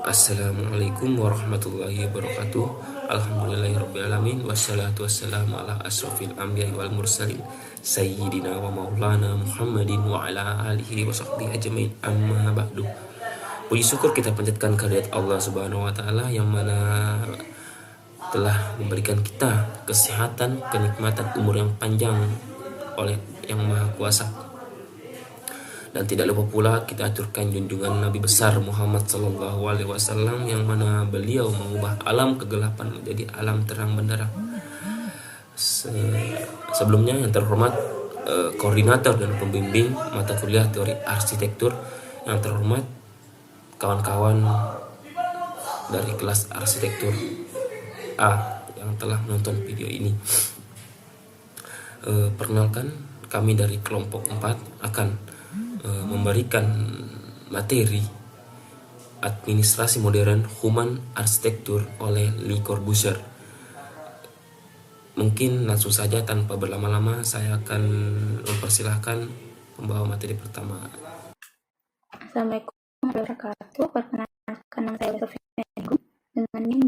Assalamualaikum warahmatullahi wabarakatuh. Alhamdulillahirrabbilalamin. Wassalatu wassalamu ala asrafil anbiya wal mursalin Sayyidina wa maulana Muhammadin wa ala alihi wa sahbihi ajmain, amma ba'du. Puji syukur kita panjatkan kehadirat Allah subhanahu wa ta'ala yang mana telah memberikan kita kesehatan, kenikmatan, umur yang panjang oleh yang maha kuasa. Dan tidak lupa pula kita aturkan junjungan Nabi besar Muhammad Sallallahu Alaihi Wasallam yang mana beliau mengubah alam kegelapan menjadi alam terang benderang. Sebelumnya yang terhormat koordinator dan pembimbing mata kuliah teori arsitektur, yang terhormat kawan-kawan dari kelas arsitektur A yang telah menonton video ini. Perkenalkan, kami dari kelompok 4 akan memberikan materi administrasi modern human arsitektur oleh Le Corbusier. Mungkin langsung saja tanpa berlama-lama saya akan mempersilahkan pembawa materi pertama. Assalamualaikum warahmatullahi wabarakatuh. Perkenalkan, nama saya Sofia dengan NIM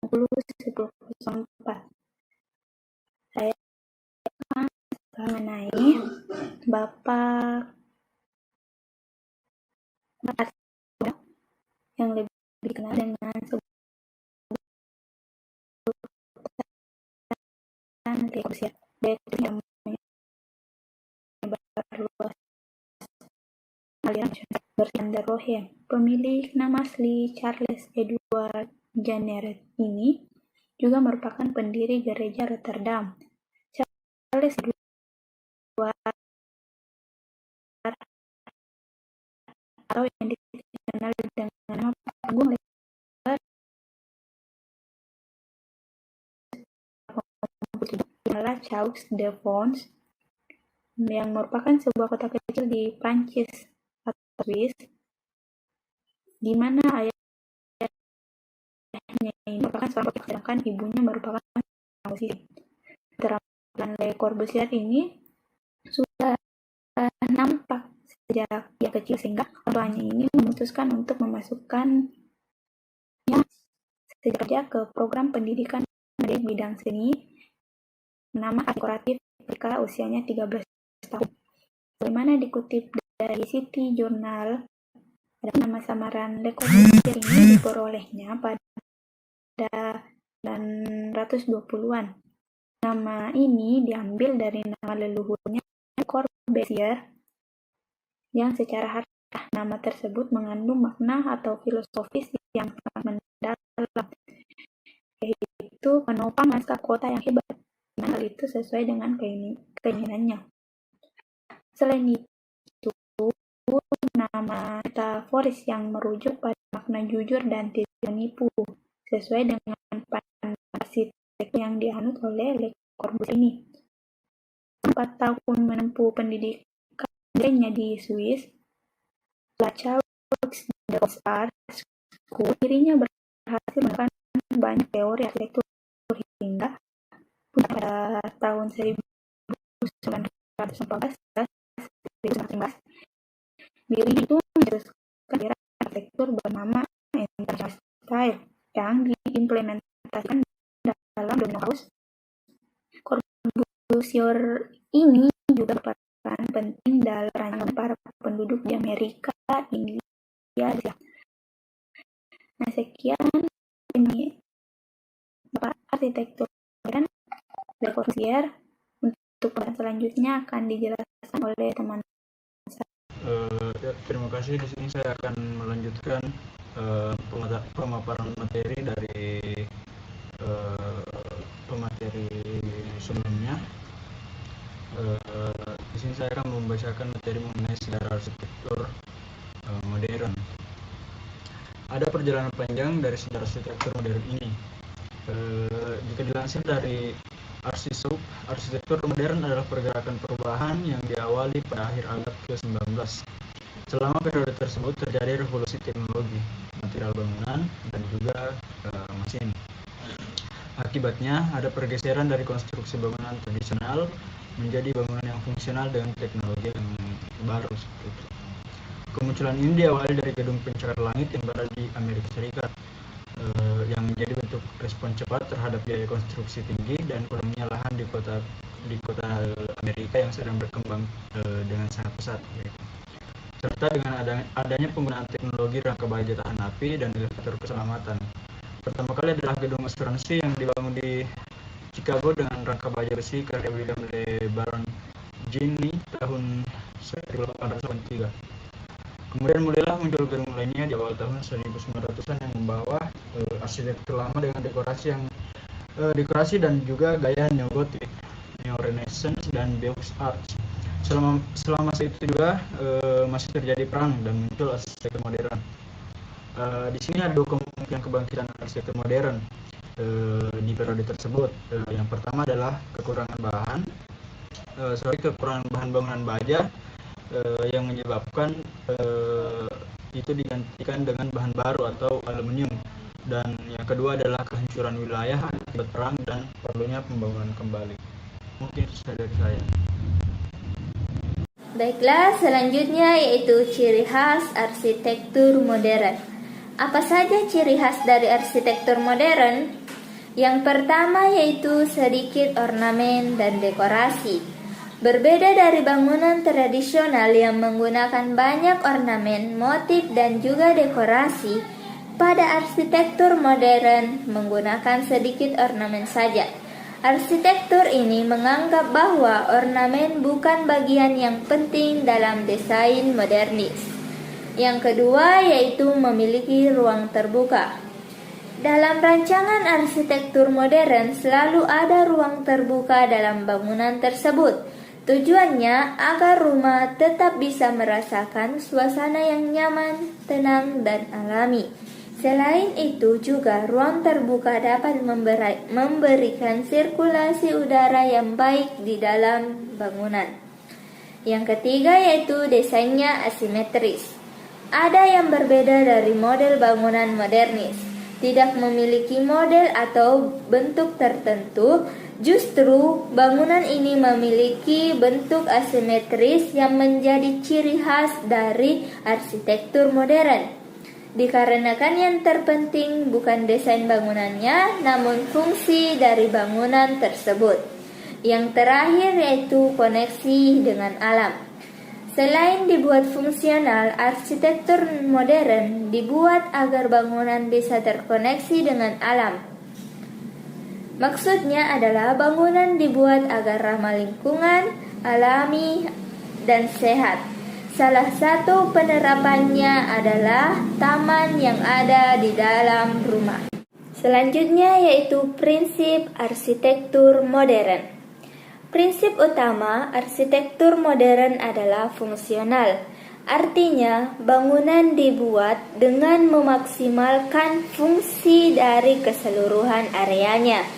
21021501004. Saya akan mengenai Bapak yang lebih dikenal dengan sebutan Le Corbusier, yaitu yang menyebar luas aliran berstandar Rohe. Pemilik nama asli Charles Edward Janneret ini juga merupakan pendiri gereja Rotterdam. Charles Edward atau yang dikenal dengan nama panggung adalah Chaux de Fonds, yang merupakan sebuah kota kecil di Prancis atau Swiss, di mana ayahnya ini merupakan seorang politikus sedangkan ibunya merupakan seorang musisi. Keterampilan Le Corbusier ini sudah nampak sejak dia kecil, sehingga orang tuanya ini memutuskan untuk memasukkannya sejak kerja ke program pendidikan di bidang seni bernama dekoratif ketika usianya 13 tahun. Bagaimana dikutip dari City Journal, nama samaran Le Corbusier ini diperolehnya pada 1920-an. Nama ini diambil dari nama leluhurnya Corbusier, yang secara harfiah nama tersebut mengandung makna atau filosofis yang sangat mendalam, yaitu penopang naskah kota yang hebat. Hal itu sesuai dengan keinginannya. Selain itu, nama metaforis yang merujuk pada makna jujur dan tidak menipu, sesuai dengan pandangan arsitektur yang dianut oleh Le Corbusier ini. 4 tahun menempuh pendidikan di Swiss, La Chaux de Fonds Art School, dirinya berhasil menemukan banyak teori arsitektur hingga pada tahun 1914 dirinya itu meneruskan aliran arsitektur bernama International Style yang diimplementasikan dalam Domino House. Corbusier ini juga berperan penting dalam perancangan para penduduk di Amerika, India, Asia. Nah, sekian ini Bapak arsitektur dan Le Corbusier. Untuk pembahasan selanjutnya akan dijelaskan oleh teman saya. Terima kasih. Di sini saya akan melanjutkan pemaparan materi dari pemateri sebelumnya. Di sini saya akan membacakan materi mengenai sejarah arsitektur modern. Ada perjalanan panjang dari sejarah arsitektur modern ini. Jika dilansir dari arsitektur modern adalah pergerakan perubahan yang diawali pada akhir abad ke-19. Selama periode tersebut terjadi revolusi teknologi, material bangunan, dan juga mesin. Akibatnya ada pergeseran dari konstruksi bangunan tradisional menjadi bangunan yang fungsional dengan teknologi yang baru seperti itu. Kemunculan ini diawali dari gedung pencakar langit yang berada di Amerika Serikat, yang menjadi bentuk respon cepat terhadap biaya konstruksi tinggi dan kurangnya lahan di kota Amerika yang sedang berkembang dengan sangat pesat, serta dengan adanya penggunaan teknologi rangka baja tahan api dan elevator keselamatan. Pertama kali adalah gedung asuransi yang dibangun di Chicago dengan rangka baja besi karya William Le Baron Gini tahun 1883. Kemudian mulailah muncul gedung lainnya di awal tahun 1900-an yang membawa arsitektur lama dengan dekorasi dan juga gaya neo-gotik, neo-renaissance dan Beaux Arts. Selama masa itu juga masih terjadi perang dan muncul arsitektur modern. Di sini ada dua kemungkinan kebangkitan arsitektur modern di periode tersebut. Yang pertama adalah kekurangan bahan bangunan baja yang menyebabkan itu digantikan dengan bahan baru atau aluminium, dan yang kedua adalah kehancuran wilayah akibat perang dan perlunya pembangunan kembali. Mungkin itu saja dari saya. Baiklah, selanjutnya yaitu ciri khas arsitektur modern. Apa saja ciri khas dari arsitektur modern? Yang pertama yaitu sedikit ornamen dan dekorasi. Berbeda dari bangunan tradisional yang menggunakan banyak ornamen, motif, dan juga dekorasi, pada arsitektur modern menggunakan sedikit ornamen saja. Arsitektur ini menganggap bahwa ornamen bukan bagian yang penting dalam desain modernis. Yang kedua yaitu memiliki ruang terbuka. Dalam rancangan arsitektur modern selalu ada ruang terbuka dalam bangunan tersebut. Tujuannya agar rumah tetap bisa merasakan suasana yang nyaman, tenang, dan alami. Selain itu juga ruang terbuka dapat memberikan sirkulasi udara yang baik di dalam bangunan. Yang ketiga yaitu desainnya asimetris. Ada yang berbeda dari model bangunan modernis. Tidak memiliki model atau bentuk tertentu, justru bangunan ini memiliki bentuk asimetris yang menjadi ciri khas dari arsitektur modern. Dikarenakan yang terpenting bukan desain bangunannya, namun fungsi dari bangunan tersebut. Yang terakhir yaitu koneksi dengan alam. Selain dibuat fungsional, arsitektur modern dibuat agar bangunan bisa terkoneksi dengan alam. Maksudnya adalah bangunan dibuat agar ramah lingkungan, alami, dan sehat. Salah satu penerapannya adalah taman yang ada di dalam rumah. Selanjutnya yaitu prinsip arsitektur modern. Prinsip utama arsitektur modern adalah fungsional. Artinya, bangunan dibuat dengan memaksimalkan fungsi dari keseluruhan areanya.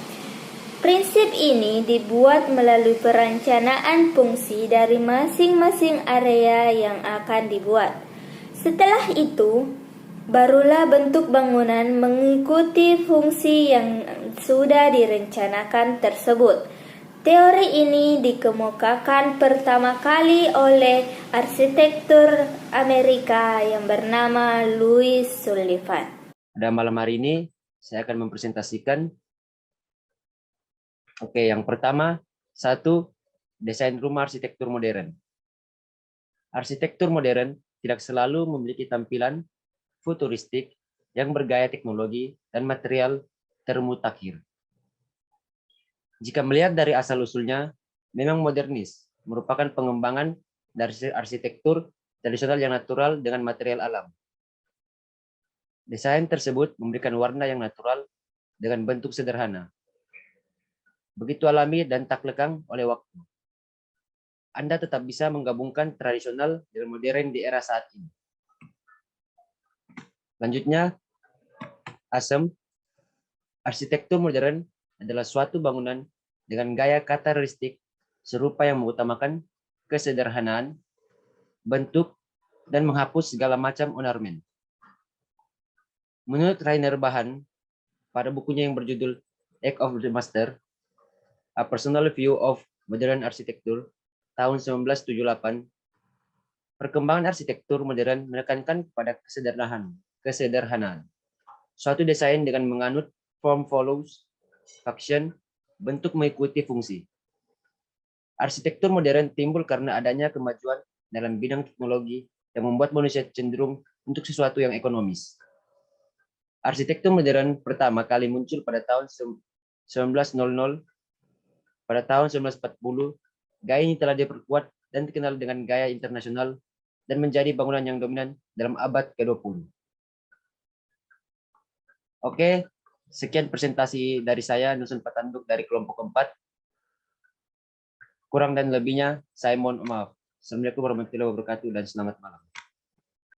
Prinsip ini dibuat melalui perencanaan fungsi dari masing-masing area yang akan dibuat. Setelah itu, barulah bentuk bangunan mengikuti fungsi yang sudah direncanakan tersebut. Teori ini dikemukakan pertama kali oleh arsitektur Amerika yang bernama Louis Sullivan. Pada malam hari ini, saya akan mempresentasikan yang pertama, desain rumah arsitektur modern. Arsitektur modern tidak selalu memiliki tampilan futuristik yang bergaya teknologi dan material termutakhir. Jika melihat dari asal-usulnya, memang modernis merupakan pengembangan dari arsitektur tradisional yang natural dengan material alam. Desain tersebut memberikan warna yang natural dengan bentuk sederhana. Begitu alami dan tak lekang oleh waktu. Anda tetap bisa menggabungkan tradisional dan modern di era saat ini. Selanjutnya, arsitektur modern adalah suatu bangunan dengan gaya karakteristik serupa yang mengutamakan kesederhanaan, bentuk, dan menghapus segala macam ornamen. Menurut Rainer Bahan, pada bukunya yang berjudul Age of the Master, A Personal View of Modern Architecture, tahun 1978, Perkembangan arsitektur modern menekankan pada kesederhanaan. Suatu desain dengan menganut form follows function, bentuk mengikuti fungsi. Arsitektur modern timbul karena adanya kemajuan dalam bidang teknologi yang membuat manusia cenderung untuk sesuatu yang ekonomis. Arsitektur modern pertama kali muncul pada tahun 1900. Pada tahun 1940, gaya ini telah diperkuat dan dikenal dengan gaya internasional dan menjadi bangunan yang dominan dalam abad ke-20. Oke, sekian presentasi dari saya, Nusun Patanduk dari kelompok 4. Kurang dan lebihnya, saya mohon maaf. Assalamualaikum warahmatullahi wabarakatuh dan selamat malam.